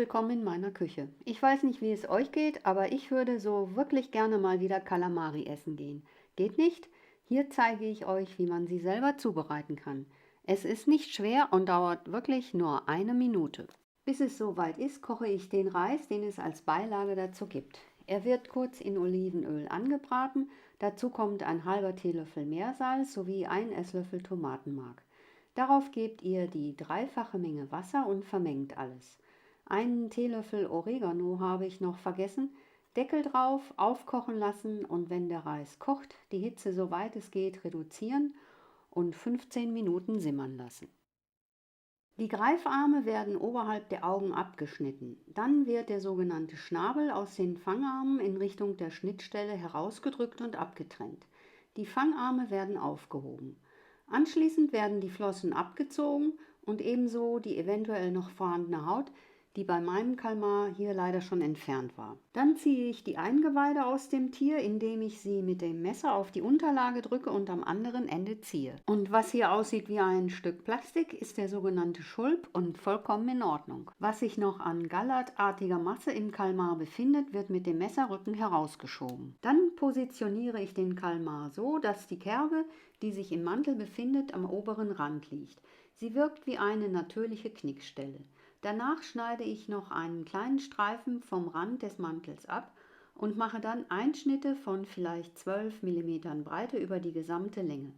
willkommen in meiner Küche. Ich weiß nicht, wie es euch geht, aber ich würde so wirklich gerne mal wieder Kalamari essen gehen. Geht nicht? Hier zeige ich euch, wie man sie selber zubereiten kann. Es ist nicht schwer und dauert wirklich nur eine Minute. Bis es soweit ist, koche ich den Reis, den es als Beilage dazu gibt. Er wird kurz in Olivenöl angebraten, dazu kommt ein halber Teelöffel Meersalz sowie ein Esslöffel Tomatenmark. Darauf gebt ihr die dreifache Menge Wasser und vermengt alles. Einen Teelöffel Oregano habe ich noch vergessen. Deckel drauf, aufkochen lassen und wenn der Reis kocht, die Hitze soweit es geht reduzieren und 15 Minuten simmern lassen. Die Greifarme werden oberhalb der Augen abgeschnitten. Dann wird der sogenannte Schnabel aus den Fangarmen in Richtung der Schnittstelle herausgedrückt und abgetrennt. Die Fangarme werden aufgehoben. Anschließend werden die Flossen abgezogen und ebenso die eventuell noch vorhandene Haut, die bei meinem Kalmar hier leider schon entfernt war. Dann ziehe ich die Eingeweide aus dem Tier, indem ich sie mit dem Messer auf die Unterlage drücke und am anderen Ende ziehe. Und was hier aussieht wie ein Stück Plastik, ist der sogenannte Schulp und vollkommen in Ordnung. Was sich noch an gallertartiger Masse im Kalmar befindet, wird mit dem Messerrücken herausgeschoben. Dann positioniere ich den Kalmar so, dass die Kerbe, die sich im Mantel befindet, am oberen Rand liegt. Sie wirkt wie eine natürliche Knickstelle. Danach schneide ich noch einen kleinen Streifen vom Rand des Mantels ab und mache dann Einschnitte von vielleicht 12 mm Breite über die gesamte Länge.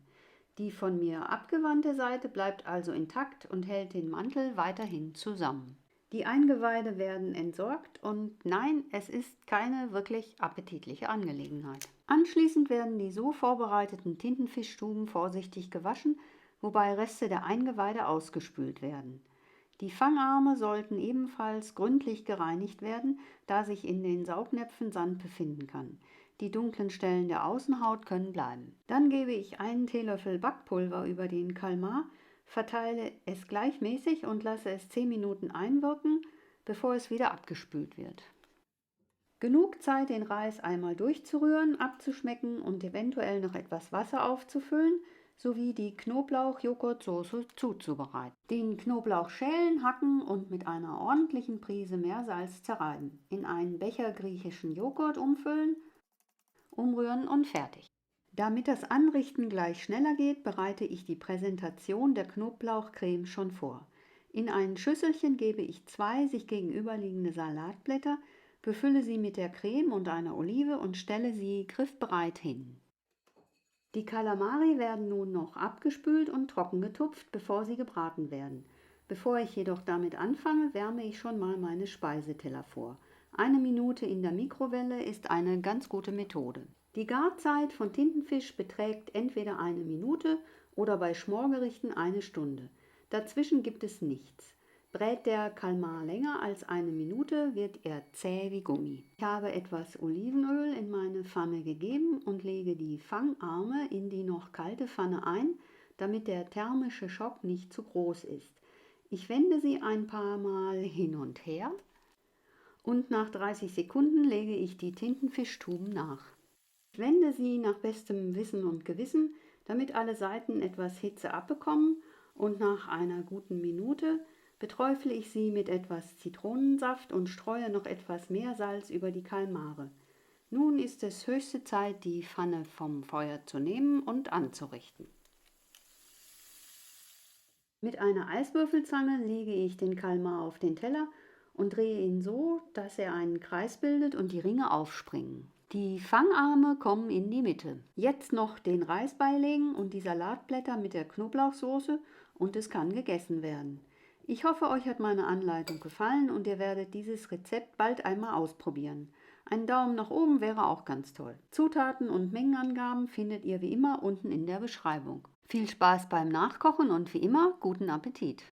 Die von mir abgewandte Seite bleibt also intakt und hält den Mantel weiterhin zusammen. Die Eingeweide werden entsorgt und nein, es ist keine wirklich appetitliche Angelegenheit. Anschließend werden die so vorbereiteten Tintenfischstuben vorsichtig gewaschen, wobei Reste der Eingeweide ausgespült werden. Die Fangarme sollten ebenfalls gründlich gereinigt werden, da sich in den Saugnäpfen Sand befinden kann. Die dunklen Stellen der Außenhaut können bleiben. Dann gebe ich einen Teelöffel Backpulver über den Kalmar, verteile es gleichmäßig und lasse es 10 Minuten einwirken, bevor es wieder abgespült wird. Genug Zeit, den Reis einmal durchzurühren, abzuschmecken und eventuell noch etwas Wasser aufzufüllen, sowie die Knoblauch-Joghurtsoße zuzubereiten. Den Knoblauch schälen, hacken und mit einer ordentlichen Prise Meersalz zerreiben. In einen Becher griechischen Joghurt umfüllen, umrühren und fertig. Damit das Anrichten gleich schneller geht, bereite ich die Präsentation der Knoblauchcreme schon vor. In ein Schüsselchen gebe ich 2 sich gegenüberliegende Salatblätter, befülle sie mit der Creme und einer Olive und stelle sie griffbereit hin. Die Kalamari werden nun noch abgespült und trocken getupft, bevor sie gebraten werden. Bevor ich jedoch damit anfange, wärme ich schon mal meine Speiseteller vor. 1 Minute in der Mikrowelle ist eine ganz gute Methode. Die Garzeit von Tintenfisch beträgt entweder 1 Minute oder bei Schmorgerichten 1 Stunde. Dazwischen gibt es nichts. Brät der Kalmar länger als 1 Minute, wird er zäh wie Gummi. Ich habe etwas Olivenöl in meine Pfanne gegeben und lege die Fangarme in die noch kalte Pfanne ein, damit der thermische Schock nicht zu groß ist. Ich wende sie ein paar Mal hin und her und nach 30 Sekunden lege ich die Tintenfischstuben nach. Ich wende sie nach bestem Wissen und Gewissen, damit alle Seiten etwas Hitze abbekommen und nach einer guten Minute beträufle ich sie mit etwas Zitronensaft und streue noch etwas Meersalz über die Kalmare. Nun ist es höchste Zeit, die Pfanne vom Feuer zu nehmen und anzurichten. Mit einer Eiswürfelzange lege ich den Kalmar auf den Teller und drehe ihn so, dass er einen Kreis bildet und die Ringe aufspringen. Die Fangarme kommen in die Mitte. Jetzt noch den Reis beilegen und die Salatblätter mit der Knoblauchsoße und es kann gegessen werden. Ich hoffe, euch hat meine Anleitung gefallen und ihr werdet dieses Rezept bald einmal ausprobieren. Ein Daumen nach oben wäre auch ganz toll. Zutaten und Mengenangaben findet ihr wie immer unten in der Beschreibung. Viel Spaß beim Nachkochen und wie immer guten Appetit!